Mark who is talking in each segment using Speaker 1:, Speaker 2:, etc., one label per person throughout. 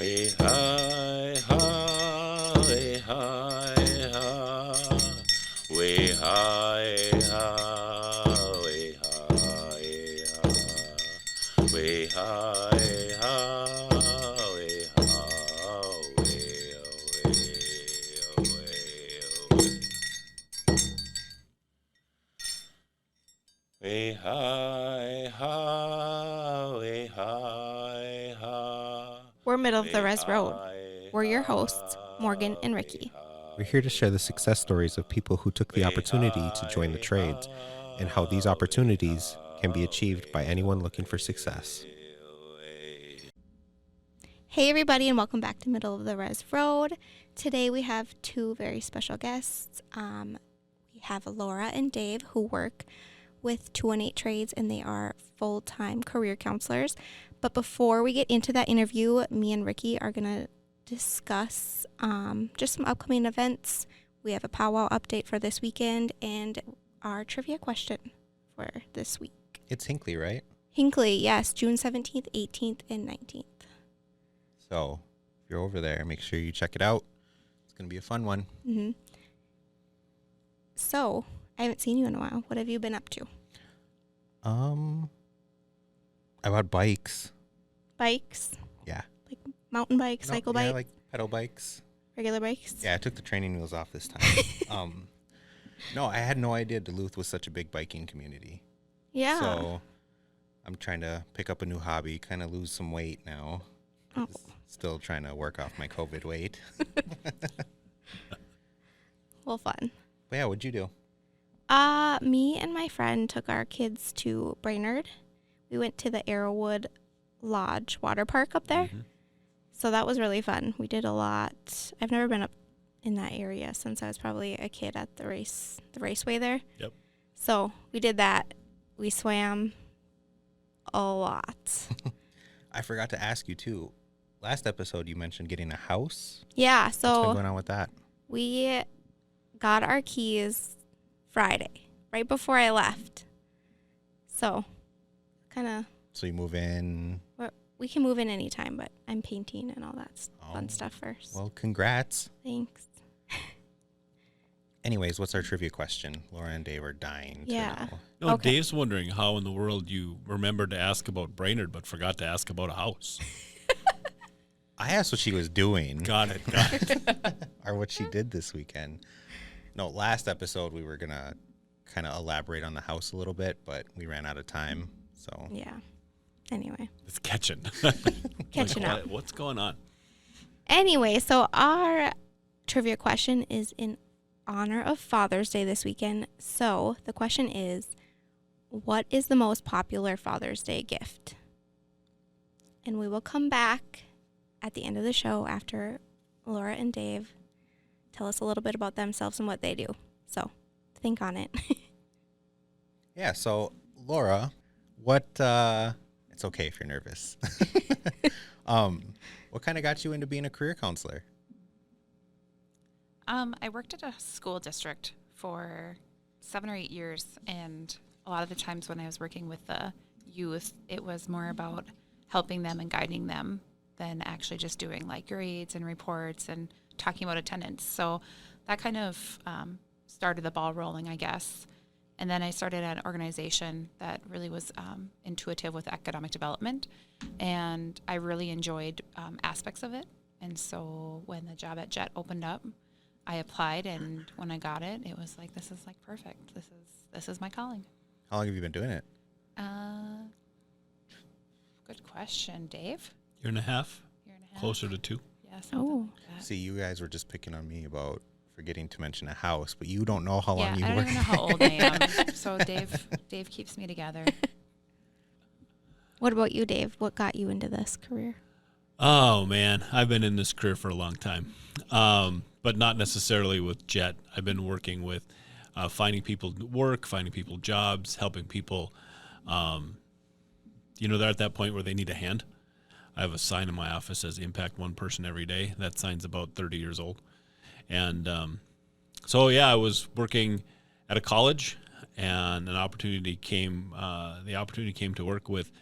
Speaker 1: Way high, high, way high, high, way high, high, way high, high, way high, high, way high, way high, high, way high, high.
Speaker 2: We're middle of the res road. We're your hosts, Morgan and Ricky.
Speaker 3: We're here to share the success stories of people who took the opportunity to join the trades and how these opportunities can be achieved by anyone looking for success.
Speaker 2: Hey everybody, and welcome back to Middle of the Res Road. Today we have two very special guests. We have Laura and Dave, who work with 218Trades, and they are full-time career counselors. But before we get into that interview, me and Ricky are going to discuss just some upcoming events. We have a powwow update for this weekend and our trivia question for this week.
Speaker 3: It's Hinckley, right?
Speaker 2: Hinckley, yes, June 17th, 18th, and 19th.
Speaker 3: So if you're over there, make sure you check it out. It's going to be a fun one.
Speaker 2: Mm-hmm. So, I haven't seen you in a while. What have you been up to?
Speaker 3: I bought bikes.
Speaker 2: Bikes?
Speaker 3: Yeah.
Speaker 2: Like mountain bikes, cycle bikes?
Speaker 3: Yeah, like pedal bikes.
Speaker 2: Regular bikes?
Speaker 3: Yeah, I took the training wheels off this time. No, I had no idea Duluth was such a big biking community.
Speaker 2: Yeah.
Speaker 3: So I'm trying to pick up a new hobby, kind of lose some weight now.
Speaker 2: Oh.
Speaker 3: Still trying to work off my COVID weight.
Speaker 2: Well, fun.
Speaker 3: But yeah, what'd you do?
Speaker 2: Me and my friend took our kids to Brainerd. We went to the Arrowwood Lodge water park up there.
Speaker 1: Mm-hmm.
Speaker 2: So that was really fun. We did a lot. I've never been up in that area since I was probably a kid at the raceway there.
Speaker 1: Yep.
Speaker 2: So we did that. We swam a lot.
Speaker 3: I forgot to ask you too. Last episode you mentioned getting a house.
Speaker 2: Yeah,
Speaker 3: What's been
Speaker 2: so
Speaker 3: going on with that?
Speaker 2: we got our keys Friday, right before I left. So kind of,
Speaker 3: So you move in.
Speaker 2: we can move in anytime, but I'm painting and all that fun
Speaker 3: Oh,
Speaker 2: stuff first.
Speaker 3: Well, congrats.
Speaker 2: Thanks.
Speaker 3: Anyways, what's our trivia question? Laura and Dave are dying
Speaker 2: Yeah.
Speaker 3: to know.
Speaker 1: No,
Speaker 2: Okay.
Speaker 1: Dave's wondering how in the world you remembered to ask about Brainerd but forgot to ask about a house.
Speaker 3: I asked what she was doing.
Speaker 1: Got it.
Speaker 3: Or what she did this weekend. No, last episode we were going to kind of elaborate on the house a little bit, but we ran out of time. So
Speaker 2: Yeah. Anyway,
Speaker 1: It's catching.
Speaker 2: catching up.
Speaker 1: What's going on?
Speaker 2: Anyway, so our trivia question is in honor of Father's Day this weekend. So the question is, what is the most popular Father's Day gift? And we will come back at the end of the show after Laura and Dave tell us a little bit about themselves and what they do. So think on it.
Speaker 3: yeah, so Laura, what it's okay if you're nervous. What kind of got you into being a career counselor?
Speaker 4: I worked at a school district for 7 or 8 years, and a lot of the times when I was working with the youth, it was more about helping them and guiding them than actually just doing like grades and reports and talking about attendance. So that kind of started the ball rolling, I guess. And then I started an organization that really was intuitive with economic development, and I really enjoyed aspects of it. And so when the job at Jet opened up, I applied, and when I got it, it was like, this is like perfect. This is my calling.
Speaker 3: How long have you been doing it?
Speaker 4: Good question, Dave.
Speaker 1: Year and a half?
Speaker 4: Year and a half.
Speaker 1: Closer to 2?
Speaker 4: Yeah, something
Speaker 2: Oh.
Speaker 4: like that.
Speaker 3: See, you guys were just picking on me about forgetting to mention a house, but you don't know how long
Speaker 4: Yeah,
Speaker 3: you
Speaker 4: I don't
Speaker 3: work.
Speaker 4: even know how old I am. So Dave keeps me together.
Speaker 2: What about you, Dave? What got you into this career?
Speaker 1: Oh, man. I've been in this career for a long time, but not necessarily with Jet. I've been working with finding people work, finding people jobs, helping people. They're at that point where they need a hand. I have a sign in my office that says impact one person every day. That sign's about 30 years old. And I was working at a college, and an opportunity came. The opportunity came to work with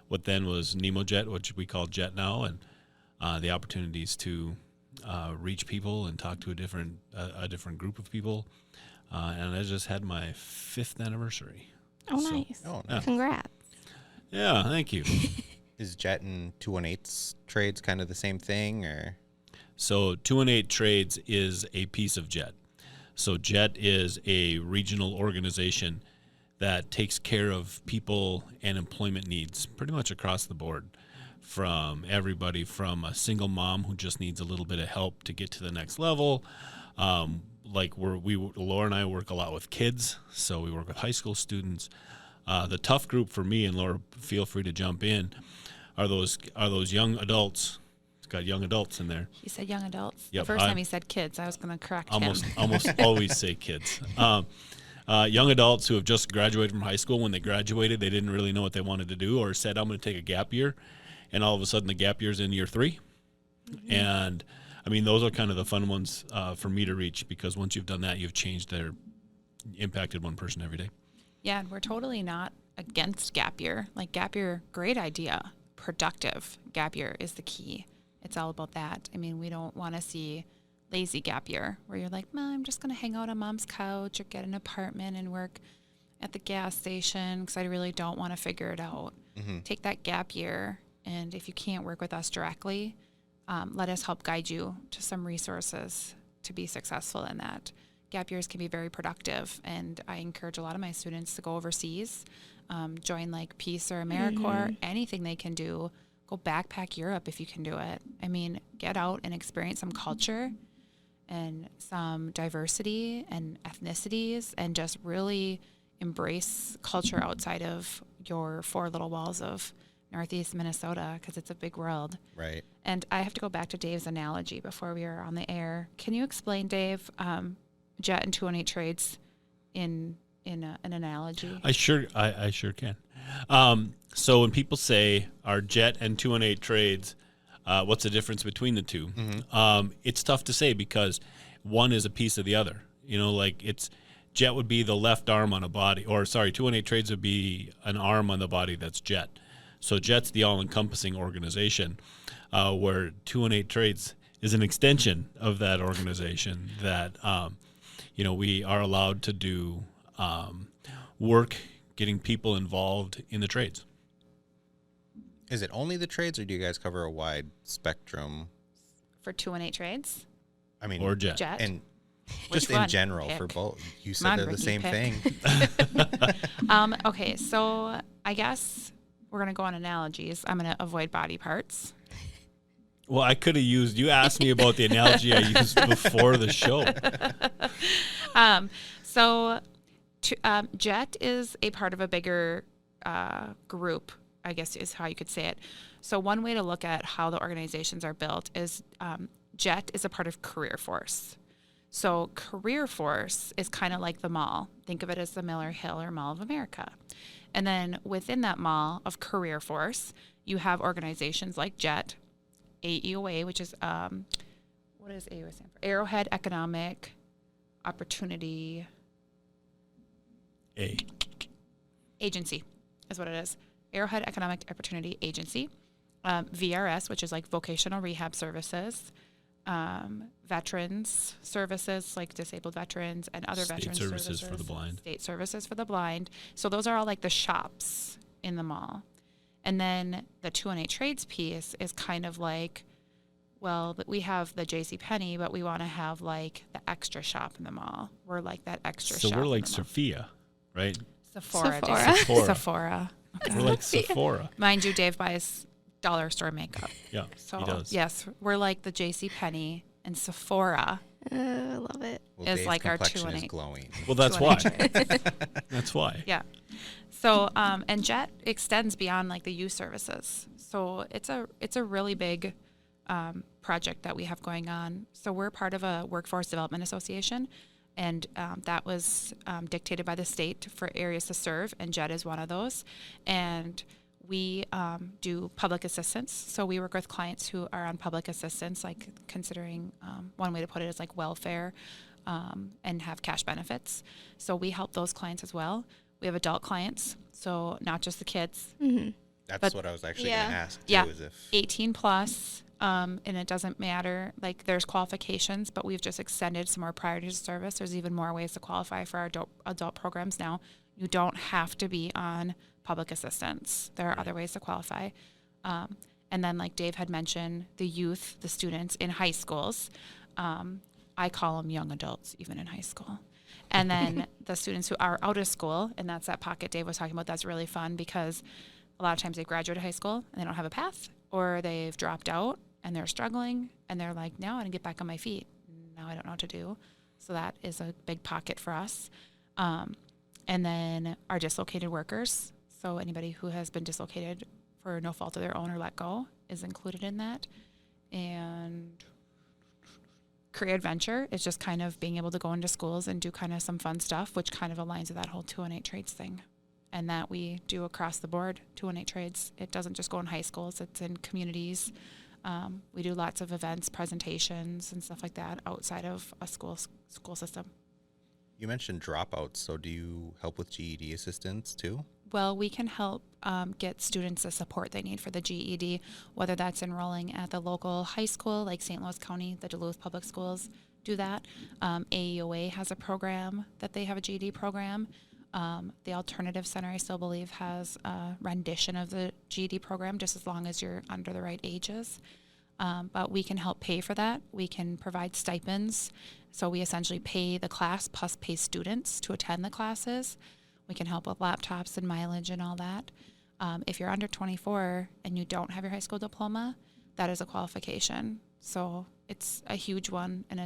Speaker 1: what then was NemoJet, which we call Jet now, and the opportunities to reach people and talk to a different group of people. And I just had my 5th anniversary.
Speaker 2: Oh,
Speaker 1: So,
Speaker 2: nice.
Speaker 3: Oh, nice.
Speaker 2: Congrats.
Speaker 1: Yeah, thank you.
Speaker 3: Is Jet and 218's trades kind of the same thing, or?
Speaker 1: So 218 Trades is a piece of Jet. So Jet is a regional organization that takes care of people and employment needs pretty much across the board, from everybody from a single mom who just needs a little bit of help to get to the next level. Laura and I work a lot with kids, so we work with high school students. The tough group for me, and Laura, feel free to jump in, are those young adults. It's got young adults in there.
Speaker 4: He said young adults.
Speaker 1: Yep,
Speaker 4: The first time he said kids, I was going to correct him.
Speaker 1: Almost always say kids. Young adults who have just graduated from high school. When they graduated, they didn't really know what they wanted to do, or said, I'm going to take a gap year. And all of a sudden the gap year's in year 3. Mm-hmm. And I mean, those are kind of the fun ones for me to reach, because once you've done that, you've impacted one person every day.
Speaker 4: Yeah, and we're totally not against gap year. Like, gap year, great idea. Productive gap year is the key. It's all about that. I mean, we don't want to see lazy gap year where you're like, I'm just going to hang out on mom's couch or get an apartment and work at the gas station because I really don't want to figure it out. Mm-hmm. Take that gap year, and if you can't work with us directly, let us help guide you to some resources to be successful in that. Gap years can be very productive, and I encourage a lot of my students to go overseas, join like Peace or AmeriCorps, anything they can do. Go backpack Europe if you can do it. I mean, get out and experience some culture and some diversity and ethnicities, and just really embrace culture outside of your 4 little walls of Northeast Minnesota, because it's a big world.
Speaker 3: Right.
Speaker 4: And I have to go back to Dave's analogy before we were on the air. Can you explain, Dave, Jet and 218 Trades in an analogy?
Speaker 1: I sure can. So when people say, are Jet and 218 Trades, what's the difference between the two? Mm-hmm. It's tough to say, because one is a piece of the other. Like Jet would be the left arm on a body, 218 Trades would be an arm on the body that's Jet. So Jet's the all-encompassing organization, where 218 Trades is an extension of that organization that, we are allowed to do work getting people involved in the trades.
Speaker 3: Is it only the trades, or do you guys cover a wide spectrum?
Speaker 4: For 218 Trades?
Speaker 3: I mean,
Speaker 1: or Jet.
Speaker 3: And
Speaker 4: Which
Speaker 3: just
Speaker 4: one?
Speaker 3: in general
Speaker 4: Pick.
Speaker 3: for both. You said they're the same
Speaker 4: pick.
Speaker 3: thing.
Speaker 4: Okay, so I guess we're going to go on analogies. I'm going to avoid body parts.
Speaker 1: Well, I could have you asked me about the analogy I used before the show.
Speaker 4: Jet is a part of a bigger group, I guess is how you could say it. So one way to look at how the organizations are built is Jet is a part of Career Force. So Career Force is kind of like the mall. Think of it as the Miller Hill or Mall of America. And then within that mall of Career Force, you have organizations like Jet, AEOA, which is, what does AEOA stand for? Arrowhead Economic Opportunity Agency is what it is. Arrowhead Economic Opportunity Agency. VRS, which is like vocational rehab services. Veterans services, like disabled veterans and other
Speaker 1: State
Speaker 4: veterans
Speaker 1: services for the blind.
Speaker 4: State services for the blind. So those are all like the shops in the mall. And then the 218 Trades piece is kind of like, well, we have the JCPenney, but we want to have like the extra shop in the mall. We're like that extra shop.
Speaker 1: So we're like
Speaker 4: in the mall.
Speaker 1: Sophia, right?
Speaker 4: Sephora.
Speaker 1: Sephora.
Speaker 4: Okay.
Speaker 1: We're like Sephora.
Speaker 4: Mind you, Dave buys dollar store makeup.
Speaker 1: Yeah,
Speaker 4: So
Speaker 1: he does.
Speaker 4: yes, we're like the JCPenney, and Sephora
Speaker 2: I love it.
Speaker 3: Well,
Speaker 4: is
Speaker 3: Dave's
Speaker 4: like our
Speaker 3: complexion
Speaker 4: 218.
Speaker 3: is glowing.
Speaker 1: Well, that's why.
Speaker 4: 218
Speaker 1: That's why.
Speaker 4: Yeah. So, and Jet extends beyond like the youth services. So it's a really big project that we have going on. So we're part of a workforce development association, and that was dictated by the state for areas to serve, and Jet is one of those. And we do public assistance. So we work with clients who are on public assistance, like considering one way to put it is like welfare, and have cash benefits. So we help those clients as well. We have adult clients, so not just the kids.
Speaker 2: Mm-hmm.
Speaker 3: That's
Speaker 4: But-
Speaker 3: what I was actually
Speaker 2: Yeah.
Speaker 3: going to ask, too,
Speaker 4: Yeah.
Speaker 3: is if
Speaker 4: 18 plus, And it doesn't matter, like there's qualifications, but we've just extended some more priority to service. There's even more ways to qualify for our adult programs now. You don't have to be on public assistance. There are other ways to qualify. And then like Dave had mentioned, the youth, the students in high schools, I call them young adults, even in high school. And then the students who are out of school, and that's that pocket Dave was talking about, that's really fun because a lot of times they graduate high school and they don't have a path, or they've dropped out and they're struggling and they're like, now I want to get back on my feet. Now I don't know what to do. So that is a big pocket for us. And then our dislocated workers. So anybody who has been dislocated for no fault of their own or let go is included in that. And Career Adventure is just kind of being able to go into schools and do kind of some fun stuff, which kind of aligns with that whole 218 Trades thing. And that we do across the board, 218 Trades. It doesn't just go in high schools, it's in communities. We do lots of events, presentations, and stuff like that outside of a school system.
Speaker 3: You mentioned dropouts, so do you help with GED assistance too?
Speaker 4: Well, we can help get students the support they need for the GED, whether that's enrolling at the local high school, like St. Louis County, the Duluth Public Schools do that. AEOA has a program that they have a GED program. The Alternative Center, I still believe, has a rendition of the GED program, just as long as you're under the right ages. But we can help pay for that. We can provide stipends. So we essentially pay the class plus pay students to attend the classes. We can help with laptops and mileage and all that. If you're under 24 and you don't have your high school diploma, that is a qualification. So it's a huge one, and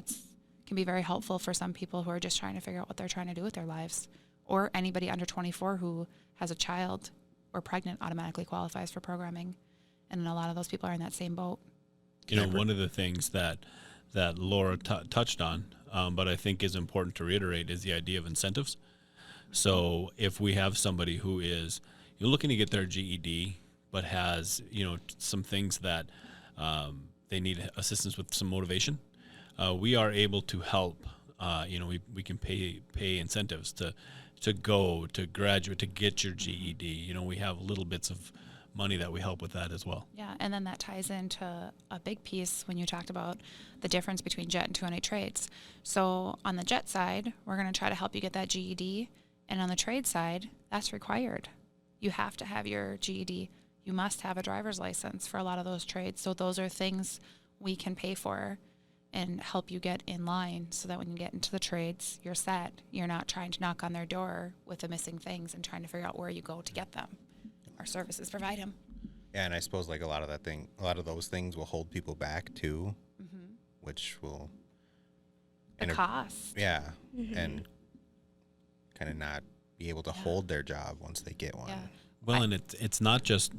Speaker 4: can be very helpful for some people who are just trying to figure out what they're trying to do with their lives. Or anybody under 24 who has a child or pregnant automatically qualifies for programming. And a lot of those people are in that same boat.
Speaker 1: You know, one of the things that Laura touched on, but I think is important to reiterate, is the idea of incentives. So if we have somebody who is looking to get their GED, but has some things that they need assistance with, some motivation, we are able to help. We can pay incentives to go, to graduate, to get your GED. We have little bits of money that we help with that as well.
Speaker 4: Yeah, and then that ties into a big piece when you talked about the difference between JET and 218 Trades. So on the JET side, we're going to try to help you get that GED, and on the trade side, that's required. You have to have your GED. You must have a driver's license for a lot of those trades. So those are things we can pay for and help you get in line so that when you get into the trades, you're set. You're not trying to knock on their door with the missing things and trying to figure out where you go to get them. Our services provide them.
Speaker 3: Yeah, and I suppose like a lot of those things will hold people back too, which will
Speaker 4: the cost.
Speaker 3: Yeah, and kind of not be able to hold their job once they get one.
Speaker 4: Yeah.
Speaker 1: Well, and it's not just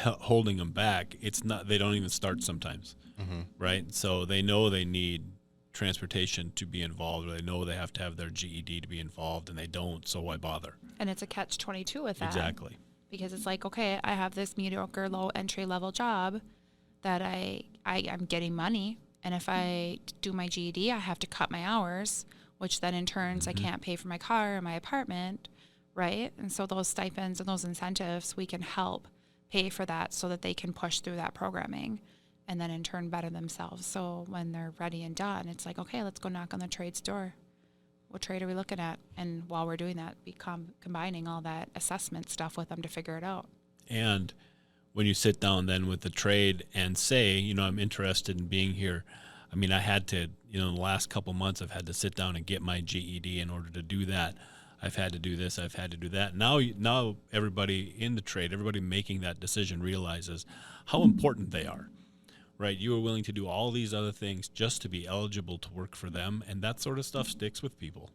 Speaker 1: holding them back. It's not, they don't even start sometimes, right? So they know they need transportation to be involved, or they know they have to have their GED to be involved, and they don't, so why bother?
Speaker 4: And it's a catch-22 with that.
Speaker 1: Exactly.
Speaker 4: Because it's like, okay, I have this mediocre, low entry-level job that I'm getting money, and if I do my GED, I have to cut my hours, which then in turns I can't pay for my car or my apartment, right? And so those stipends and those incentives, we can help pay for that so that they can push through that programming and then in turn better themselves. So when they're ready and done, it's like, okay, let's go knock on the trade's door. What trade are we looking at? And while we're doing that, combining all that assessment stuff with them to figure it out.
Speaker 1: And when you sit down then with the trade and say, I'm interested in being here, I mean, I had to, in the last couple months, I've had to sit down and get my GED. In order to do that, I've had to do this, I've had to do that. Now everybody in the trade, everybody making that decision realizes how important they are, right? You are willing to do all these other things just to be eligible to work for them, and that sort of stuff sticks with people.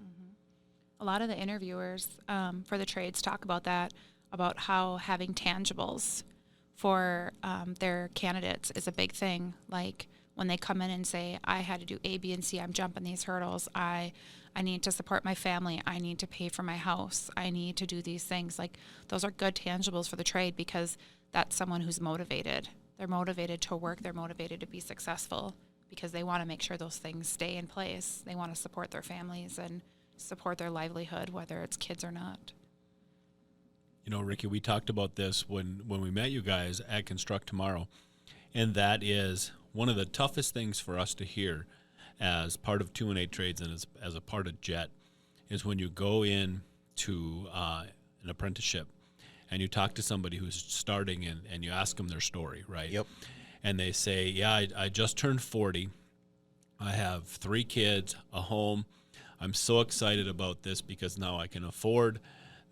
Speaker 4: A lot of the interviewers for the trades talk about that, about how having tangibles for their candidates is a big thing. Like when they come in and say, I had to do A, B, and C, I'm jumping these hurdles, I need to support my family, I need to pay for my house, I need to do these things. Like those are good tangibles for the trade because that's someone who's motivated. They're motivated to work, they're motivated to be successful because they want to make sure those things stay in place. They want to support their families and support their livelihood, whether it's kids or not.
Speaker 1: Ricky, we talked about this when we met you guys at Construct Tomorrow, And that is one of the toughest things for us to hear as part of 218 Trades and as a part of JET is when you go in to an apprenticeship and you talk to somebody who's starting and you ask them their story, right?
Speaker 3: Yep.
Speaker 1: And they say, yeah, I just turned 40. I have 3 kids, a home. I'm so excited about this because now I can afford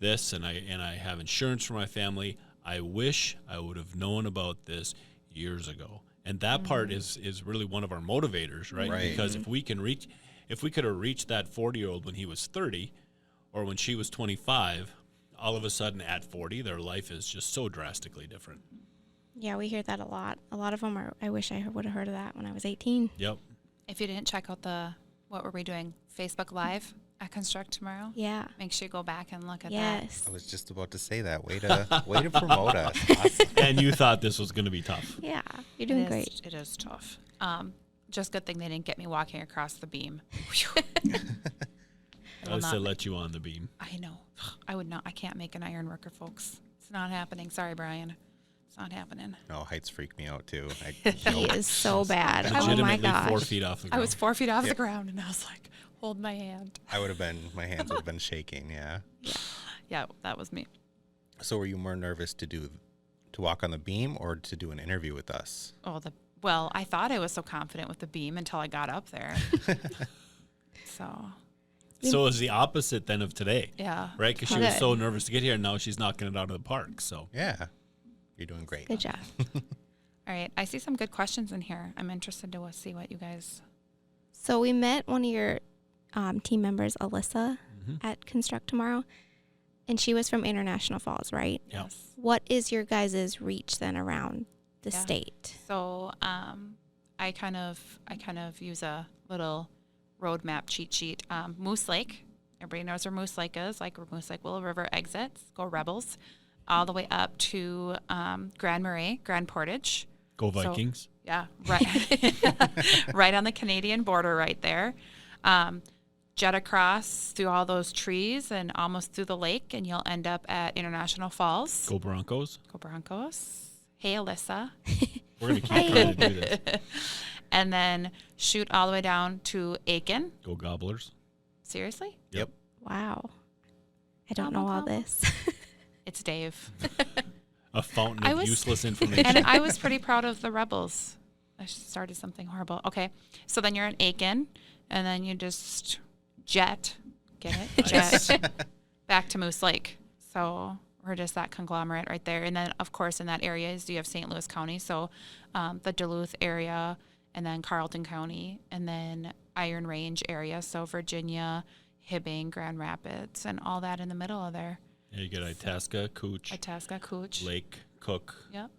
Speaker 1: this and I have insurance for my family. I wish I would have known about this years ago. And that part is really one of our motivators, right?
Speaker 3: Right.
Speaker 1: Because if we could have reached that 40-year-old when he was 30 or when she was 25, all of a sudden at 40, their life is just so drastically different.
Speaker 2: Yeah, we hear that a lot. A lot of them are, I wish I would have heard of that when I was 18.
Speaker 1: Yep.
Speaker 4: If you didn't check out what were we doing? Facebook Live at Construct tomorrow?
Speaker 2: Yeah.
Speaker 4: Make sure you go back and look at that.
Speaker 2: Yes.
Speaker 3: I was just about to say that. Way to promote us. Awesome.
Speaker 1: And you thought this was going to be tough.
Speaker 2: Yeah, you're doing
Speaker 4: It is-
Speaker 2: great.
Speaker 4: It is tough. Just good thing they didn't get me walking across the beam.
Speaker 1: I would say let you on the beam.
Speaker 4: I know. I would not. I can't make an iron worker, folks. It's not happening. Sorry, Brian. It's not happening.
Speaker 3: No, heights freak me out too.
Speaker 2: He is so bad. Oh my
Speaker 1: Legitimately
Speaker 2: gosh.
Speaker 1: 4 feet off the
Speaker 4: I
Speaker 1: ground.
Speaker 4: was 4 feet off the
Speaker 3: Yep.
Speaker 4: ground, and I was like, hold my hand.
Speaker 3: my hands would have been shaking. Yeah.
Speaker 4: Yeah, that was me.
Speaker 3: So were you more nervous to walk on the beam or to do an interview with us?
Speaker 4: Well, I thought I was so confident with the beam until I got up there. So,
Speaker 1: So it's the opposite then of today,
Speaker 4: yeah.
Speaker 1: right? Because she
Speaker 2: Okay.
Speaker 1: was so nervous to get here, and now she's knocking it out of the park. So
Speaker 3: Yeah. You're doing great.
Speaker 2: Good job.
Speaker 4: All right. I see some good questions in here. I'm interested to see what you guys.
Speaker 2: So we met one of your team members, Alyssa,
Speaker 1: Mhm.
Speaker 2: at Construct tomorrow, and she was from International Falls, right?
Speaker 1: Yeah.
Speaker 4: Yes.
Speaker 2: What is your guys' reach then around the
Speaker 4: Yeah.
Speaker 2: state?
Speaker 4: So, I kind of use a little roadmap cheat sheet. Moose Lake. Everybody knows where Moose Lake is, like where Moose Lake Willow River exits. Go Rebels. All the way up to Grand Marais, Grand Portage.
Speaker 1: go
Speaker 4: So-
Speaker 1: Vikings.
Speaker 4: Yeah, right, right on the Canadian border, right there. Jet across through all those trees and almost through the lake, and you'll end up at International Falls.
Speaker 1: Go Broncos.
Speaker 4: Go Broncos. Hey, Alyssa.
Speaker 1: We're going to keep trying to do this.
Speaker 4: And then shoot all the way down to Aiken.
Speaker 1: Go Gobblers.
Speaker 4: Seriously?
Speaker 3: Yep.
Speaker 2: Wow. I don't
Speaker 4: Combo,
Speaker 2: know all
Speaker 4: combo.
Speaker 2: this.
Speaker 4: It's Dave.
Speaker 1: A fountain
Speaker 4: I
Speaker 1: of
Speaker 4: was-
Speaker 1: useless information.
Speaker 4: And I was pretty proud of the Rebels. I started something horrible. Okay. So then you're in Aiken, and then you just jet. Get it?
Speaker 1: Nice.
Speaker 4: Jet back to Moose Lake. So we're just that conglomerate right there. And then, of course, in that area is you have St. Louis County. So the Duluth area, and then Carleton County, and then Iron Range area. So Virginia, Hibbing, Grand Rapids, and all that in the middle of there.
Speaker 1: Yeah, you get Itasca, Cooch,
Speaker 4: Itasca, Cooch.
Speaker 1: Lake, Cook.
Speaker 4: Yep.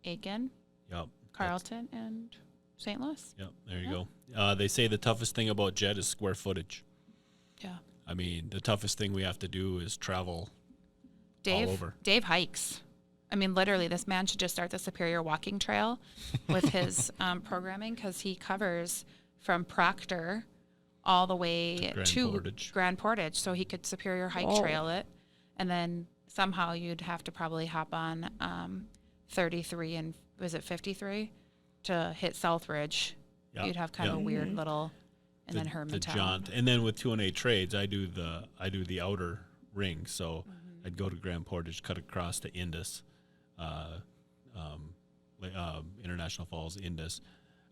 Speaker 4: Aiken,
Speaker 1: Yep.
Speaker 4: Carleton, and St. Louis.
Speaker 1: Yep. There you
Speaker 4: Yeah.
Speaker 1: go. They say the toughest thing about jet is square footage.
Speaker 4: Yeah.
Speaker 1: I mean, the toughest thing we have to do is travel all over.
Speaker 4: Dave hikes. I mean, literally, this man should just start the Superior Walking Trail with his programming, because he covers from Proctor all the way
Speaker 1: Grand
Speaker 4: to
Speaker 1: Portage.
Speaker 4: Grand Portage. So he could Superior Hike
Speaker 2: Whoa.
Speaker 4: Trail it. And then somehow you'd have to probably hop on 33 and was it 53 to hit Southridge.
Speaker 1: Yep.
Speaker 4: You'd have kind of a
Speaker 2: Yep.
Speaker 4: weird little, and then
Speaker 1: the
Speaker 4: Hermantown.
Speaker 1: jaunt. And then with 218 Trades, I do the outer ring. So I'd go to Grand Portage, cut across to Indus, International Falls, Indus,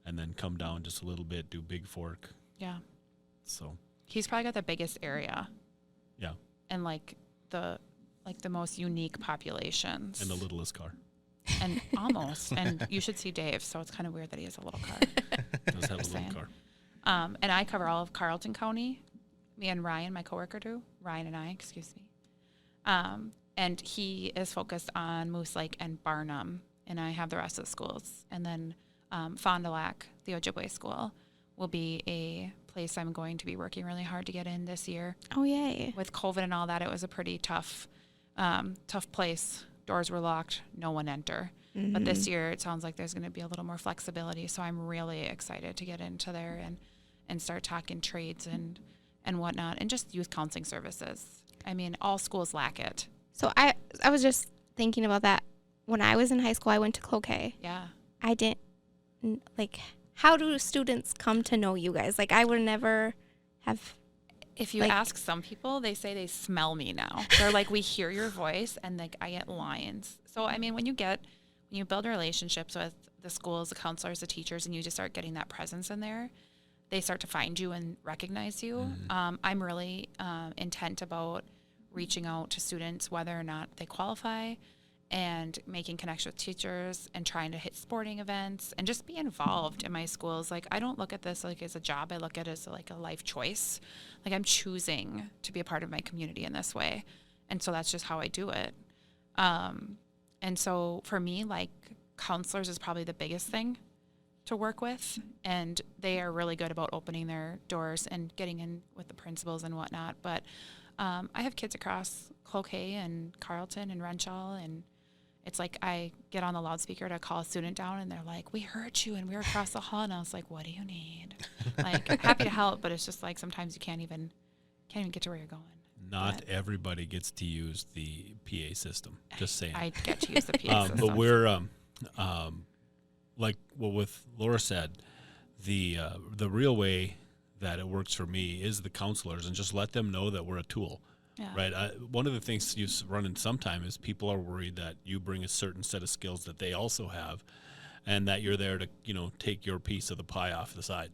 Speaker 1: and then come down just a little bit, do Big Fork.
Speaker 4: Yeah.
Speaker 1: So
Speaker 4: He's probably got the biggest area
Speaker 1: yeah,
Speaker 4: and like the most unique populations.
Speaker 1: and the littlest car.
Speaker 4: And almost. And you should see Dave, so it's kind of weird that he has a little car.
Speaker 1: Does have a
Speaker 4: Just
Speaker 1: little
Speaker 4: saying.
Speaker 1: car.
Speaker 4: And I cover all of Carleton County. Me and Ryan, my coworker, do. Ryan and I, excuse me. And he is focused on Moose Lake and Barnum, and I have the rest of the schools. And then Fond du Lac, the Ojibwe school, will be a place I'm going to be working really hard to get in this year.
Speaker 2: Oh, yay.
Speaker 4: With COVID and all that, it was a pretty tough place. Doors were locked, no one enter. But this year, it sounds like there's going to be a little more flexibility. So I'm really excited to get into there and start talking trades and whatnot, and just youth counseling services. I mean, all schools lack it.
Speaker 2: So I was just thinking about that. When I was in high school, I went to Cloquet.
Speaker 4: Yeah.
Speaker 2: I didn't, like, how do students come to know you guys? Like, I would never have,
Speaker 4: If you
Speaker 2: like-
Speaker 4: ask some people, they say they smell me now. They're like, we hear your voice, and like I get lines. So I mean, when you build relationships with the schools, the counselors, the teachers, and you just start getting that presence in there, they start to find you and recognize you. I'm really intent about reaching out to students, whether or not they qualify, and making connections with teachers and trying to hit sporting events and just be involved in my schools. Like, I don't look at this like as a job. I look at it as like a life choice. Like, I'm choosing to be a part of my community in this way. And so that's just how I do it. And so for me, like, counselors is probably the biggest thing to work with. And they are really good about opening their doors and getting in with the principals and whatnot. But I have kids across Cloquet and Carleton and Renshaw, and it's like I get on the loudspeaker to call a student down, and they're like, we heard you, and we were across the hall. And I was like, what do you need? Like, happy to help, but it's just like sometimes you can't even get to where you're going.
Speaker 1: Not everybody gets to use the PA system. Just saying.
Speaker 4: I get to use the PA system.
Speaker 1: But we're like what with Laura said, the real way that it works for me is the counselors, and just let them know that we're a tool.
Speaker 4: Yeah.
Speaker 1: Right. One of the things you run into sometimes is people are worried that you bring a certain set of skills that they also have, and that you're there to, take your piece of the pie off the side.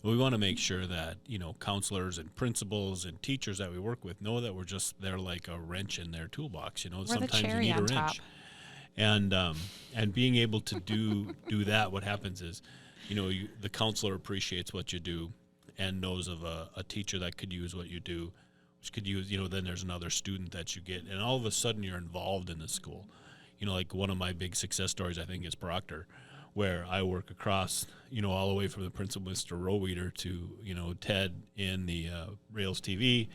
Speaker 1: We want to make sure that, counselors and principals and teachers that we work with know that they're like a wrench in their toolbox.
Speaker 4: We're
Speaker 1: Sometimes
Speaker 4: the
Speaker 1: you
Speaker 4: cherry
Speaker 1: need a
Speaker 4: on
Speaker 1: wrench.
Speaker 4: top.
Speaker 1: And being able to do that, what happens is, the counselor appreciates what you do and knows of a teacher that could use what you do, which could use, then there's another student that you get, and all of a sudden you're involved in the school. Like one of my big success stories, I think, is Proctor, where I work across, all the way from the principal, Mr. Roweeder, to, Ted in the Rails TV,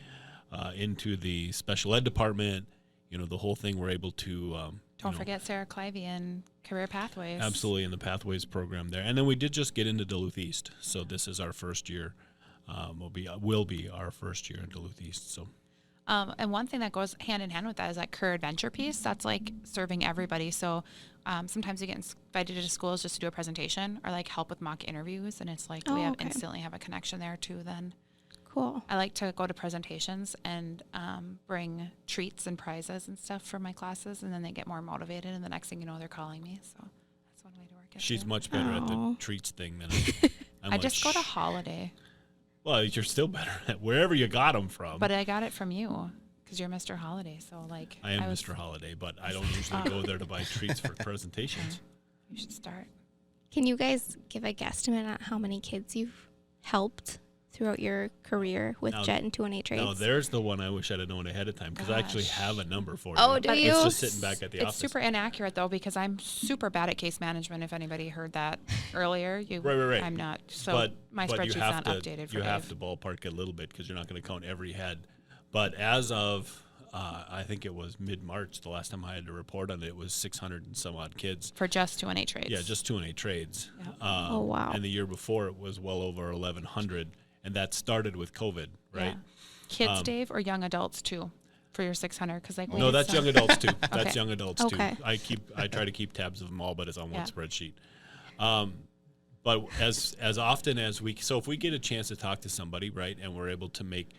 Speaker 1: into the special ed department, the whole thing. We're able to
Speaker 4: Don't forget Sarah Clivey and Career Pathways.
Speaker 1: Absolutely, in the Pathways program there. And then we did just get into Duluth East, so this is our first year. Will be our first year in Duluth East. So,
Speaker 4: and one thing that goes hand in hand with that is that career adventure piece. That's like serving everybody. So sometimes you get invited to schools just to do a presentation or like help with mock interviews, and it's like we instantly have a connection there too. Then
Speaker 2: cool.
Speaker 4: I like to go to presentations and bring treats and prizes and stuff for my classes, and then they get more motivated, and the next thing you know, they're calling me. So that's one way to work it.
Speaker 1: she's
Speaker 4: too.
Speaker 1: much better at the
Speaker 2: Aw.
Speaker 1: treats thing than
Speaker 4: I just go to Holiday,
Speaker 1: Well, you're still better at wherever you got them from.
Speaker 4: but I got it from you because you're Mr. Holiday. So like
Speaker 1: I am
Speaker 4: was-
Speaker 1: Mr. Holiday, but I don't usually go there to buy treats for presentations.
Speaker 4: You should start.
Speaker 2: Can you guys give a guesstimate on how many kids you've helped throughout your career with
Speaker 1: Now-
Speaker 2: Jet and 218Trades?
Speaker 1: Now, there's the one I wish I'd have known ahead of time, because I actually
Speaker 4: Gosh.
Speaker 1: have a number for
Speaker 2: Oh,
Speaker 1: you.
Speaker 2: do
Speaker 4: But
Speaker 2: you?
Speaker 1: It's just sitting back at the
Speaker 4: It's
Speaker 1: office.
Speaker 4: super inaccurate though because I'm super bad at case management. If anybody heard that earlier,
Speaker 1: Right.
Speaker 4: I'm not. So
Speaker 1: but
Speaker 4: my
Speaker 1: but you
Speaker 4: spreadsheet's
Speaker 1: have
Speaker 4: not
Speaker 1: to,
Speaker 4: updated for
Speaker 1: you have
Speaker 4: Dave.
Speaker 1: to ballpark it a little bit, because you're not going to count every head. But as of I think it was mid-March, the last time I had to report on it, it was 600 and some odd kids.
Speaker 4: For just 218Trades.
Speaker 1: Yeah, just 218Trades.
Speaker 4: Yeah.
Speaker 2: Oh, wow.
Speaker 1: And the year before it was well over 1,100, and that started with COVID, right?
Speaker 4: Yeah. Kids, Dave, or young adults too, for your 600? Because like we
Speaker 1: No,
Speaker 4: did
Speaker 1: that's
Speaker 4: some-
Speaker 1: young adults too. That's
Speaker 4: Okay.
Speaker 1: young adults
Speaker 2: Okay.
Speaker 1: too. I try to keep tabs of them all, but it's on one
Speaker 4: Yeah.
Speaker 1: spreadsheet. But as often as so if we get a chance to talk to somebody, right, and we're able to make,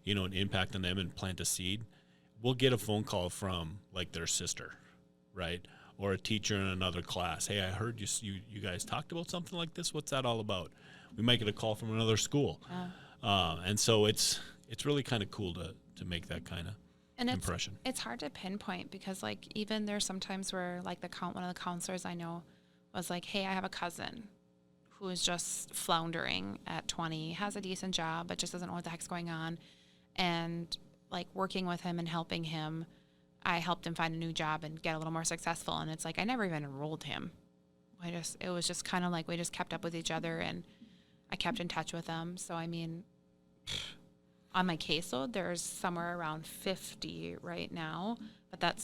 Speaker 1: an impact on them and plant a seed, we'll get a phone call from like their sister, right, or a teacher in another class. Hey, I heard you guys talked about something like this. What's that all about? We might get a call from another school, and so it's really kind of cool to make that kind of
Speaker 4: And
Speaker 1: impression.
Speaker 4: It's hard to pinpoint because like even there's sometimes where like one of the counselors I know was like, hey, I have a cousin who is just floundering at 20, has a decent job, but just doesn't know what the heck's going on. And like working with him and helping him, I helped him find a new job and get a little more successful. And it's like, I never even enrolled him. It was just kind of like, we just kept up with each other and I kept in touch with him. So, I mean, on my caseload, there's somewhere around 50 right now, but that's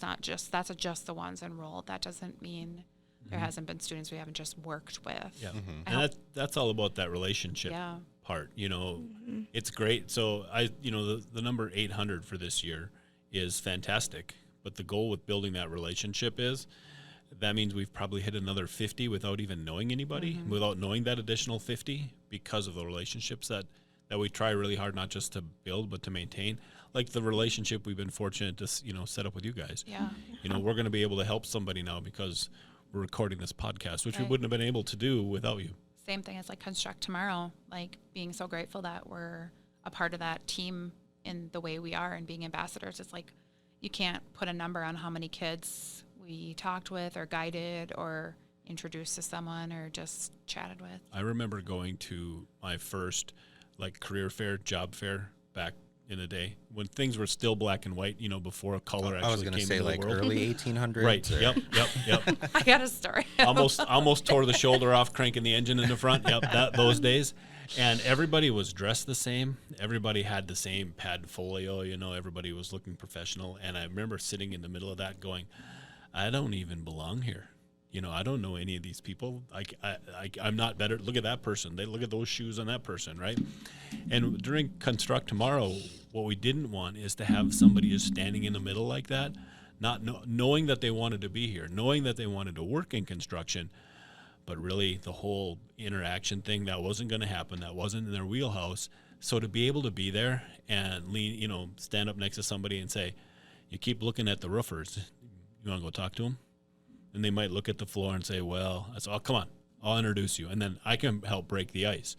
Speaker 4: just the ones enrolled. That doesn't mean there hasn't been students we haven't just worked with.
Speaker 1: Yeah,
Speaker 4: I
Speaker 1: and
Speaker 4: hope-
Speaker 1: that's all about that relationship
Speaker 4: Yeah.
Speaker 1: part. It's great. So the number 800 for this year is fantastic. But the goal with building that relationship is that means we've probably hit another 50 without even knowing anybody, without knowing that additional 50, because of the relationships that we try really hard not just to build but to maintain. Like the relationship we've been fortunate to set up with you guys.
Speaker 4: Yeah.
Speaker 1: We're going to be able to help somebody now because we're recording this podcast, which we
Speaker 4: Right.
Speaker 1: wouldn't have been able to do without you.
Speaker 4: Same thing as like Construct Tomorrow, like being so grateful that we're a part of that team in the way we are and being ambassadors. It's like you can't put a number on how many kids we talked with or guided or introduced to someone or just chatted with.
Speaker 1: I remember going to my first career fair, job fair back in the day when things were still black and white, before color actually
Speaker 3: I was going to
Speaker 1: came
Speaker 3: say
Speaker 1: into the world.
Speaker 3: early 1800s.
Speaker 1: Right.
Speaker 3: or-
Speaker 1: Yep.
Speaker 4: I got a story.
Speaker 1: almost tore the shoulder off cranking the engine in the front. Yep, those days. And everybody was dressed the same. Everybody had the same pad folio, everybody was looking professional. And I remember sitting in the middle of that going, I don't even belong here. I don't know any of these people. I'm not better. Look at that person. Look at those shoes on that person, right? And during Construct Tomorrow, what we didn't want is to have somebody just standing in the middle like that, not knowing that they wanted to be here, knowing that they wanted to work in construction, but really the whole interaction thing, that wasn't going to happen. That wasn't in their wheelhouse. So to be able to be there and lean, stand up next to somebody and say, you keep looking at the roofers. You want to go talk to them? And they might look at the floor and say, well, I said, oh, come on, I'll introduce you. And then I can help break the ice,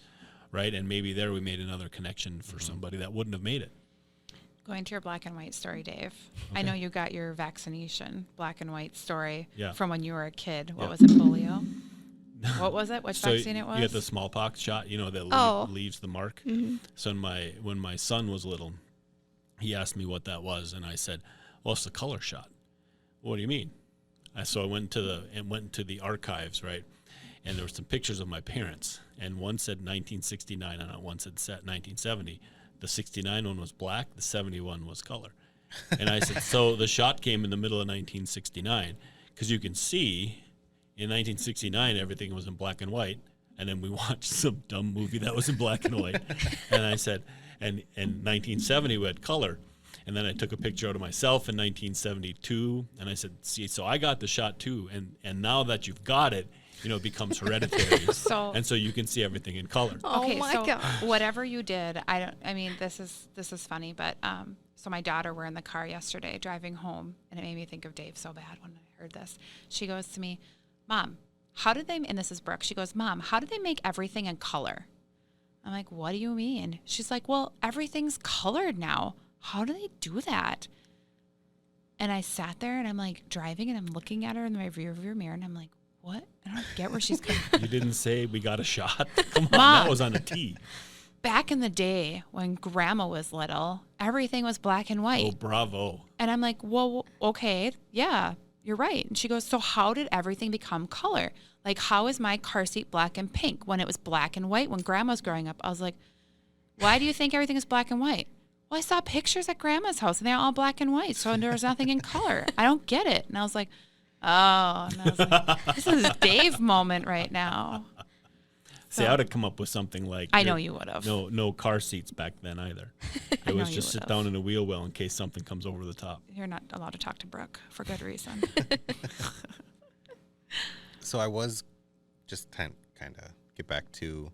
Speaker 1: right? And maybe there we made another connection for somebody that wouldn't have made it.
Speaker 4: Going to your black and white story, Dave. I know you got your vaccination black and white story
Speaker 1: Yeah.
Speaker 4: from when you were a kid. What
Speaker 1: Yeah.
Speaker 4: was it, polio? What was it? Which
Speaker 1: So
Speaker 4: vaccine it was?
Speaker 1: you get the smallpox shot, that
Speaker 2: Oh.
Speaker 1: leaves the mark. So when my son was little, he asked me what that was, and I said, well, it's the color shot. What do you mean? So I went to the archives, right? And there were some pictures of my parents, and one said 1969 on it, one said 1970. The 69 one was black, the 71 was color. And I said, so the shot came in the middle of 1969, because you can see in 1969 everything was in black and white, and then we watched some dumb movie that was in black and white. And I said, and in 1970 we had color. And then I took a picture out of myself in 1972, and I said, see, so I got the shot too. And now that you've got it, it becomes hereditary. And so you can see everything in color.
Speaker 2: Oh
Speaker 4: Okay,
Speaker 2: my
Speaker 4: so
Speaker 2: God.
Speaker 4: whatever you did, this is funny, but so my daughter, were in the car yesterday driving home, and it made me think of Dave so bad when I heard this. She goes to me, Mom, how did they, and this is Brooke, she goes, Mom, how did they make everything in color? I'm like, what do you mean? She's like, well, everything's colored now. How do they do that? And I sat there and I'm like driving and I'm looking at her in my rear view mirror and I'm like, what? I don't get where she's coming from.
Speaker 1: You didn't say we got a shot? Come on,
Speaker 4: Mom.
Speaker 1: that was on a tee.
Speaker 4: Back in the day when Grandma was little, everything was black and white.
Speaker 1: Oh, bravo.
Speaker 4: And I'm like, well, okay, yeah, you're right. And she goes, so how did everything become color? Like, how is my car seat black and pink when it was black and white when Grandma's growing up? I was like, why do you think everything is black and white? Well, I saw pictures at Grandma's house and they're all black and white, so there was nothing in color. I don't get it. And I was like, oh. And I was like, this is a Dave moment right now.
Speaker 1: See, I would have come up with something like,
Speaker 4: I know you would have.
Speaker 1: No car seats back then either. It
Speaker 4: know
Speaker 1: was
Speaker 4: you
Speaker 1: just sit
Speaker 4: would've.
Speaker 1: down in a wheel well in case something comes over the top.
Speaker 4: You're not allowed to talk to Brooke for good reason.
Speaker 3: So I was just kind of get back to.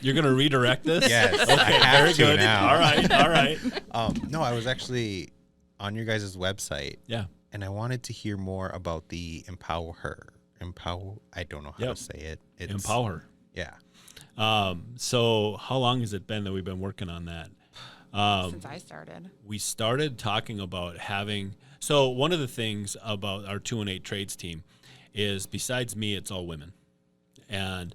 Speaker 1: You're going to redirect this?
Speaker 3: Yes,
Speaker 1: Okay,
Speaker 3: I have
Speaker 1: very
Speaker 3: to
Speaker 1: good.
Speaker 3: now.
Speaker 1: All right.
Speaker 3: No, I was actually on your guys' website,
Speaker 1: Yeah.
Speaker 3: and I wanted to hear more about the Empower. I don't know how
Speaker 1: Yep.
Speaker 3: to say it. It's,
Speaker 1: Empower.
Speaker 3: Yeah.
Speaker 1: So how long has it been that we've been working on that?
Speaker 4: Since I started.
Speaker 1: We started talking about having, so one of the things about our 218Trades team is, besides me, it's all women. And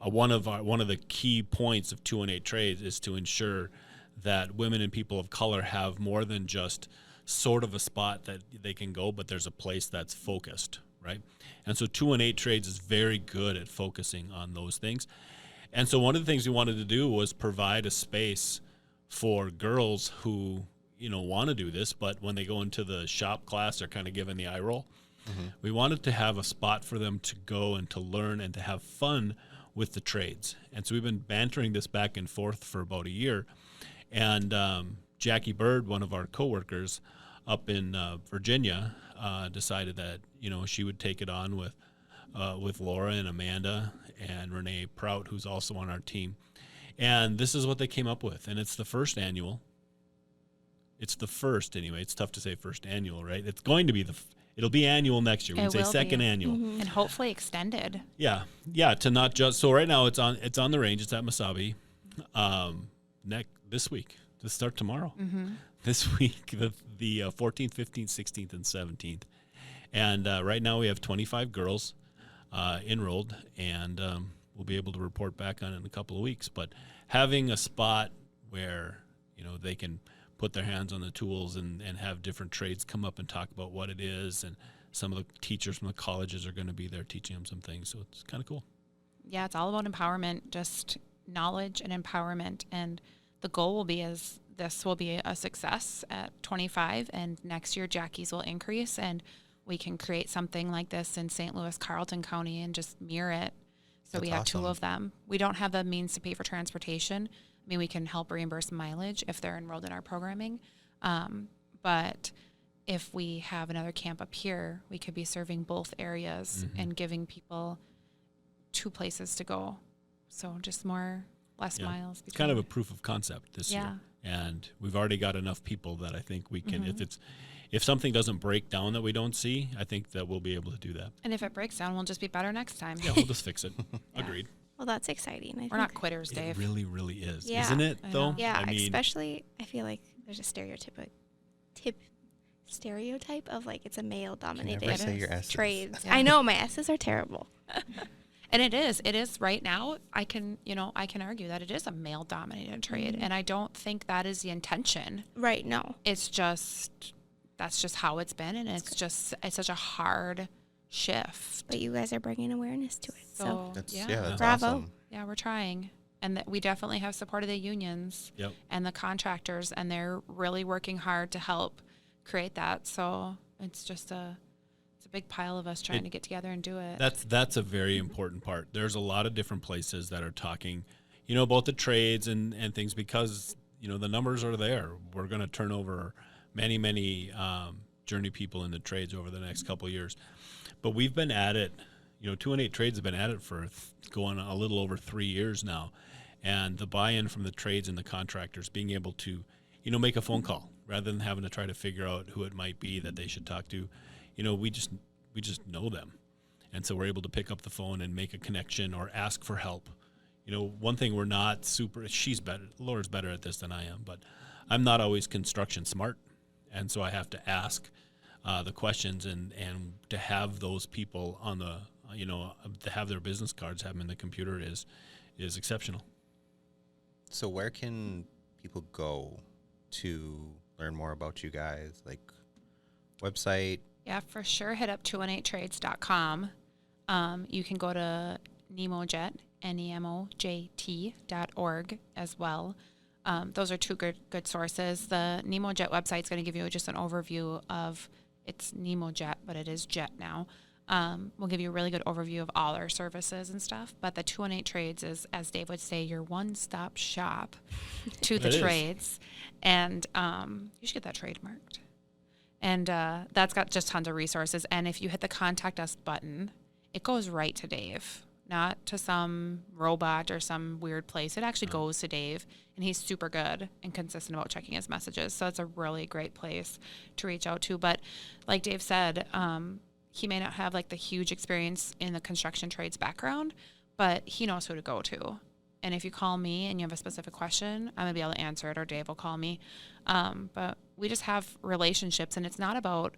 Speaker 1: one of the key points of 218Trades is to ensure that women and people of color have more than just sort of a spot that they can go, but there's a place that's focused, right? And so 218Trades is very good at focusing on those things. And so one of the things we wanted to do was provide a space for girls who, want to do this, but when they go into the shop class, they're kind of given the eye roll. Mm-hmm. We wanted to have a spot for them to go and to learn and to have fun with the trades. And so we've been bantering this back and forth for about a year. And Jackie Bird, one of our coworkers, up in Virginia decided that she would take it on with Laura and Amanda and Renee Prout, who's also on our team. And this is what they came up with, and it's the first annual. It's the first anyway. It's tough to say first annual, right? It's going to be it'll be annual next year. We can say second annual,
Speaker 4: and hopefully extended.
Speaker 1: Yeah. To not just so right now it's on the range. It's at Masabi. This week to start tomorrow. This week the 14th, 15th, 16th, and 17th, and right now we have 25 girls enrolled, and we'll be able to report back on it in a couple of weeks. But having a spot where they can put their hands on the tools and have different trades come up and talk about what it is, and some of the teachers from the colleges are going to be there teaching them some things, so it's kind of cool.
Speaker 4: Yeah, it's all about empowerment, just knowledge and empowerment, and the goal will be this will be a success at 25, and next year Jackie's will increase, and we can create something like this in St. Louis, Carleton County, and just mirror it. So we have two of them. We don't have the means to pay for transportation. I mean, we can help reimburse mileage if they're enrolled in our programming. But if we have another camp up here, we could be serving both areas and giving people two places to go. So just less miles.
Speaker 1: It's kind of a proof of concept this year. And we've already got enough people that I think we can, if something doesn't break down that we don't see, I think that we'll be able to do that.
Speaker 4: And if it breaks down, we'll just be better next time.
Speaker 1: Yeah, we'll just fix it. Agreed.
Speaker 2: Well, that's exciting.
Speaker 4: We're not quitters, Dave.
Speaker 1: It really, really is.
Speaker 2: Yeah.
Speaker 1: Isn't it, though?
Speaker 2: Yeah,
Speaker 1: I mean,
Speaker 2: especially I feel like there's a stereotype of like it's a male-dominated
Speaker 3: Never say your S's.
Speaker 2: trades.
Speaker 4: Yeah.
Speaker 2: I know my S's are terrible.
Speaker 4: And it is right now. I can argue that it is a male-dominated trade, and I don't think that is the intention.
Speaker 2: Right, no.
Speaker 4: It's just that's just how it's been, and it's such a hard shift.
Speaker 2: But you guys are bringing awareness to it. So
Speaker 3: That's
Speaker 2: bravo.
Speaker 3: awesome.
Speaker 4: Yeah, we're trying. And we definitely have support of the unions and the contractors, and they're really working hard to help create that. So it's just a big pile of us trying to get together and do it.
Speaker 1: That's a very important part. There's a lot of different places that are talking, about the trades and things, because, the numbers are there. We're going to turn over many, many journey people in the trades over the next couple of years. But we've been at it, 218Trades has been at it for going a little over 3 years now. And the buy-in from the trades and the contractors, being able to, make a phone call rather than having to try to figure out who it might be that they should talk to. We just know them. And so we're able to pick up the phone and make a connection or ask for help. One thing we're not Laura's better at this than I am, but I'm not always construction smart. And so I have to ask the questions and to have those people on the, to have their business cards, have them in the computer is exceptional.
Speaker 3: So where can people go to learn more about you guys? Like website?
Speaker 4: Yeah, for sure. Hit up 218trades.com. You can go to NEMOJET, NEMOJT.org as well. Those are two good sources. The NEMOJET website is going to give you just an overview of, it's NEMOJET, but it is JET now. We'll give you a really good overview of all our services and stuff. But the 218Trades is, as Dave would say, your one-stop shop to the trades. And you should get that trademarked. And that's got just tons of resources. And if you hit the Contact Us button, it goes right to Dave, not to some robot or some weird place. It actually goes to Dave, and he's super good and consistent about checking his messages. So it's a really great place to reach out to. But like Dave said, he may not have like the huge experience in the construction trades background, but he knows who to go to. And if you call me and you have a specific question, I'm going to be able to answer it, or Dave will call me. But we just have relationships, and it's not about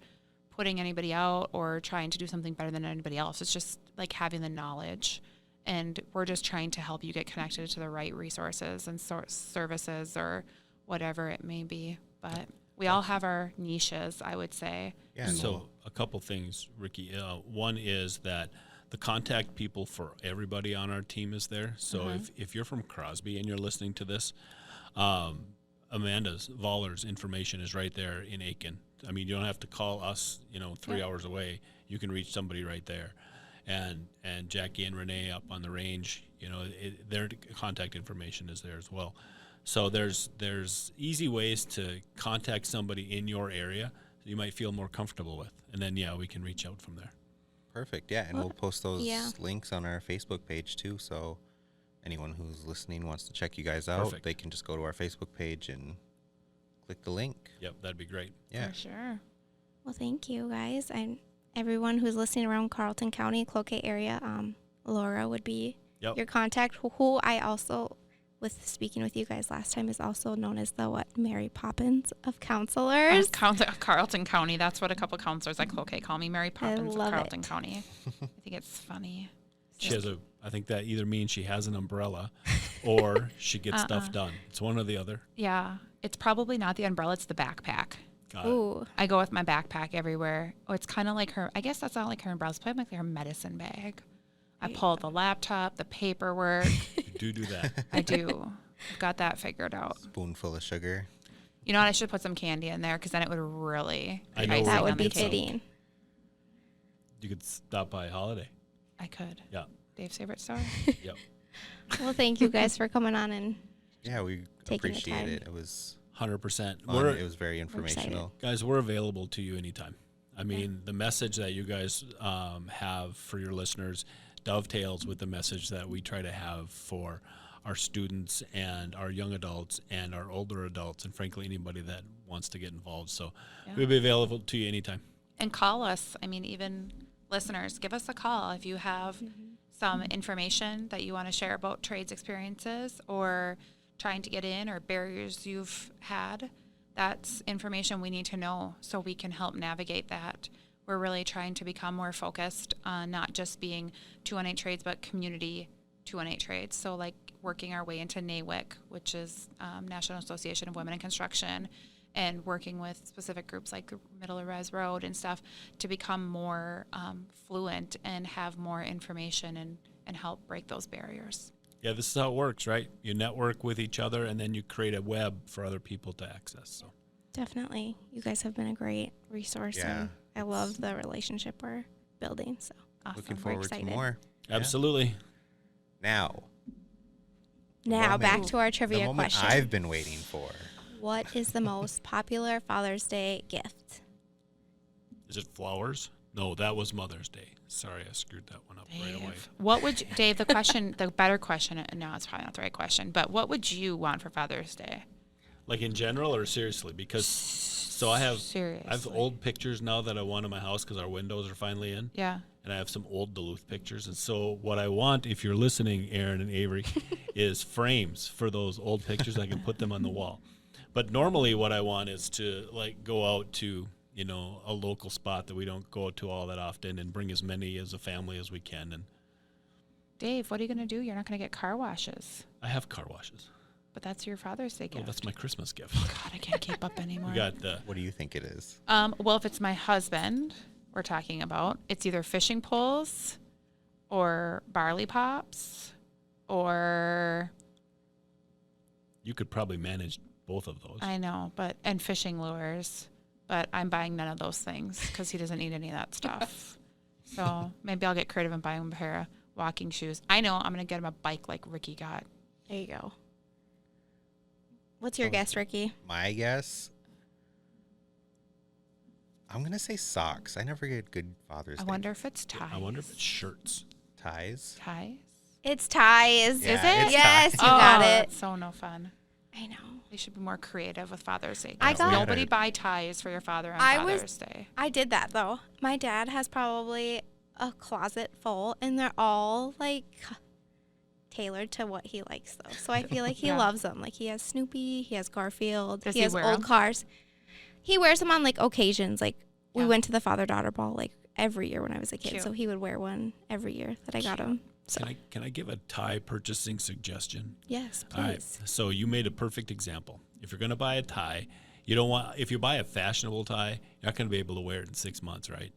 Speaker 4: putting anybody out or trying to do something better than anybody else. It's just like having the knowledge, and we're just trying to help you get connected to the right resources and services or whatever it may be. But we all have our niches, I would say.
Speaker 3: Yeah.
Speaker 1: So a couple things, Ricky. One is that the contact people for everybody on our team is there. So if you're from Crosby and you're listening to this, Amanda's Voller's information is right there in Aiken. I mean, you don't have to call us, 3 hours away. You can reach somebody right there. And Jackie and Renee up on the range, their contact information is there as well. So there's easy ways to contact somebody in your area. you might feel more comfortable with. And then, yeah, we can reach out from there.
Speaker 3: Perfect. Yeah, and
Speaker 2: Well,
Speaker 3: we'll post those
Speaker 2: yeah.
Speaker 3: links on our Facebook page too. So anyone who's listening wants to check you guys out,
Speaker 1: Perfect.
Speaker 3: they can just go to our Facebook page and click the link.
Speaker 1: Yep, that'd be great.
Speaker 3: Yeah.
Speaker 4: For sure.
Speaker 2: Well, thank you guys. And everyone who's listening around Carleton County, Cloquet area, Laura would be
Speaker 1: Yep.
Speaker 2: your contact, who I also, with speaking with you guys last time, is also known as the Mary Poppins of counselors.
Speaker 4: Carleton County. That's what a couple counselors at Cloquet call me, Mary Poppins of
Speaker 2: love
Speaker 4: Carleton
Speaker 2: it.
Speaker 4: County. I think it's funny.
Speaker 1: She has I think that either means she has an umbrella or she gets stuff done. It's one or the other.
Speaker 4: Yeah, it's probably not the umbrella. It's the backpack.
Speaker 1: Got it.
Speaker 2: Ooh,
Speaker 4: I go with my backpack everywhere. Oh, it's kind of like her. I guess that's not like her umbrella. It's probably like her medicine bag. I pull the laptop, the paperwork.
Speaker 1: You do that.
Speaker 4: I do. I've got that figured out.
Speaker 3: Spoonful of sugar.
Speaker 4: You know what? I should put some candy in there because then it would really.
Speaker 1: I
Speaker 4: be
Speaker 1: know
Speaker 4: icing
Speaker 1: where
Speaker 2: that
Speaker 1: you
Speaker 2: would
Speaker 4: on
Speaker 2: be
Speaker 4: the cake.
Speaker 2: fitting.
Speaker 1: You could stop by Holiday.
Speaker 4: I could.
Speaker 1: Yeah.
Speaker 4: Dave's favorite store.
Speaker 1: Yep.
Speaker 2: Well, thank you guys for coming on and
Speaker 3: Yeah, we
Speaker 2: Taking the
Speaker 3: appreciate
Speaker 2: time.
Speaker 3: it. It was
Speaker 1: 100%.
Speaker 3: fun. It was very informational.
Speaker 1: Guys, we're available to you anytime. I mean, the message that you guys have for your listeners dovetails with the message that we try to have for our students and our young adults and our older adults and, frankly, anybody that wants to get involved. So we'll be available to you anytime.
Speaker 4: And call us. I mean, even listeners, give us a call if you have some information that you want to share about trades experiences or trying to get in or barriers you've had. That's information we need to know so we can help navigate that. We're really trying to become more focused on not just being 218 Trades, but community 218 Trades. So like working our way into NAWIC, which is National Association of Women in Construction, and working with specific groups like Middle of Res Road and stuff to become more fluent and have more information and help break those barriers.
Speaker 1: Yeah, this is how it works, right? You network with each other, and then you create a web for other people to access. So
Speaker 2: definitely, you guys have been a great resource,
Speaker 3: Yeah,
Speaker 2: and I love the relationship we're building. So
Speaker 4: Awesome.
Speaker 3: Looking
Speaker 2: We're
Speaker 3: forward to
Speaker 2: excited.
Speaker 3: more. Yeah.
Speaker 1: absolutely.
Speaker 3: Now,
Speaker 2: now back
Speaker 3: moment-
Speaker 2: to our
Speaker 3: the
Speaker 2: trivia
Speaker 3: moment
Speaker 2: question.
Speaker 3: I've been waiting for.
Speaker 2: What is the most popular Father's Day gift?
Speaker 1: Is it flowers? No, that was Mother's Day. Sorry, I screwed that one up right away.
Speaker 4: What would you, Dave? The question, the better question. No, it's probably not the right question. But what would you want for Father's Day?
Speaker 1: Like in general or seriously? Because so I have
Speaker 4: Seriously.
Speaker 1: old pictures now that I want in my house because our windows are finally in.
Speaker 4: Yeah.
Speaker 1: And I have some old Duluth pictures. And so what I want, if you're listening, Aaron and Avery, is frames for those old pictures. I can put them on the wall. But normally what I want is to like go out to, you know, a local spot that we don't go to all that often and bring as many as a family as we can. And
Speaker 4: Dave, what are you going to do? You're not going to get car washes.
Speaker 1: I have car washes.
Speaker 4: But that's your Father's Day
Speaker 1: Oh,
Speaker 4: gift.
Speaker 1: that's my Christmas gift.
Speaker 4: God, I can't keep up anymore.
Speaker 1: We got the
Speaker 3: What do you think it is?
Speaker 4: Well, if it's my husband we're talking about, it's either fishing poles or barley pops or
Speaker 1: you could probably manage both of those.
Speaker 4: I know, and fishing lures. But I'm buying none of those things because he doesn't need any of that stuff. So maybe I'll get creative and buy him a pair of walking shoes. I know I'm going to get him a bike like Ricky got.
Speaker 2: There you go. What's your guess, Ricky?
Speaker 3: My guess, I'm going to say socks. I never get good Father's
Speaker 4: I
Speaker 3: Day
Speaker 4: wonder if it's ties.
Speaker 1: I wonder if it's shirts.
Speaker 3: ties.
Speaker 4: Ties?
Speaker 2: It's ties.
Speaker 3: Yeah,
Speaker 4: Is it?
Speaker 3: it's
Speaker 2: Yes,
Speaker 3: ties.
Speaker 2: you got it.
Speaker 4: That's so no fun.
Speaker 2: I know.
Speaker 4: They should be more creative with Father's Day.
Speaker 2: I got-
Speaker 4: Nobody
Speaker 3: We had
Speaker 4: buy ties for your father on
Speaker 2: I was-
Speaker 4: Father's Day.
Speaker 2: I did that though. My dad has probably a closet full, and they're all like tailored to what he likes though. So I feel like he
Speaker 4: Yeah.
Speaker 2: loves them. Like he has Snoopy, he has Garfield,
Speaker 4: Does
Speaker 2: he
Speaker 4: he
Speaker 2: has
Speaker 4: wear
Speaker 2: old
Speaker 4: 'em?
Speaker 2: cars. He wears them on like occasions. Like we
Speaker 4: Yeah.
Speaker 2: went to the father-daughter ball like every year when I was a kid,
Speaker 4: Cute.
Speaker 2: so he would wear one every year that I got him. So
Speaker 1: Can I give a tie purchasing suggestion?
Speaker 2: yes,
Speaker 1: All right.
Speaker 2: please.
Speaker 1: So you made a perfect example. If you're going to buy a tie, you don't want, if you buy a fashionable tie, you're not going to be able to wear it in 6 months, right?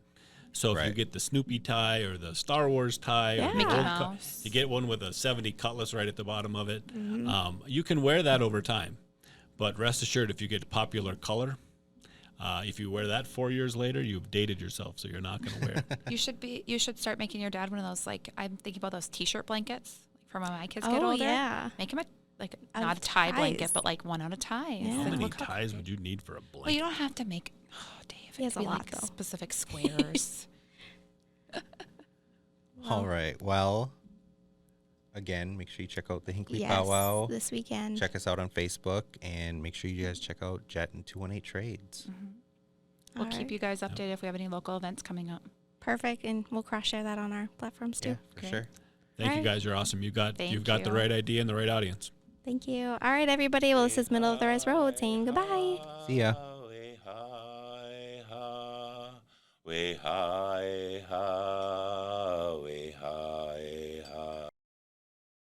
Speaker 1: So if you
Speaker 3: Right.
Speaker 1: get the Snoopy tie or the Star Wars tie,
Speaker 2: Yeah.
Speaker 1: or the
Speaker 2: Mickey
Speaker 1: old
Speaker 4: Mouse.
Speaker 1: you get one with a 70 cutlass right at the bottom of it.
Speaker 2: Mm-hmm.
Speaker 1: You can wear that over time. But rest assured, if you get a popular color, if you wear that 4 years later, you've dated yourself, so you're not going to wear it.
Speaker 4: You should start making your dad one of those, like, I'm thinking about those T-shirt blankets for when my kids get
Speaker 2: Oh
Speaker 4: older.
Speaker 2: yeah.
Speaker 4: Make him
Speaker 2: Out
Speaker 4: not
Speaker 2: of
Speaker 4: a tie blanket,
Speaker 2: ties.
Speaker 4: but like one out of ties.
Speaker 2: Yeah.
Speaker 1: How
Speaker 4: Like,
Speaker 1: many
Speaker 4: look
Speaker 1: ties
Speaker 4: cute.
Speaker 1: would you need for a blanket?
Speaker 4: Well, you don't have to make. Oh, Dave.
Speaker 2: He has a
Speaker 4: Be
Speaker 2: lot,
Speaker 4: like
Speaker 2: though.
Speaker 4: specific squares.
Speaker 3: All right. Well, again, make sure you check out the Hinkley
Speaker 2: Yes,
Speaker 3: Powwow.
Speaker 2: this weekend.
Speaker 3: Check us out on Facebook, and make sure you guys check out Jet and 218 Trades.
Speaker 4: We'll
Speaker 2: All
Speaker 4: keep
Speaker 2: right.
Speaker 4: you guys updated if we have any local events coming up.
Speaker 2: Perfect, and we'll cross-share that on our platforms, too.
Speaker 3: Yeah, for
Speaker 4: Great.
Speaker 3: sure.
Speaker 1: Thank you
Speaker 2: Alright.
Speaker 1: guys. You're awesome. You've got
Speaker 4: Thank
Speaker 1: the
Speaker 4: you.
Speaker 1: right idea and the right audience.
Speaker 2: Thank you. All right, everybody. Well, this is Middle of the Res Road saying goodbye.
Speaker 3: See ya.
Speaker 5: Way high,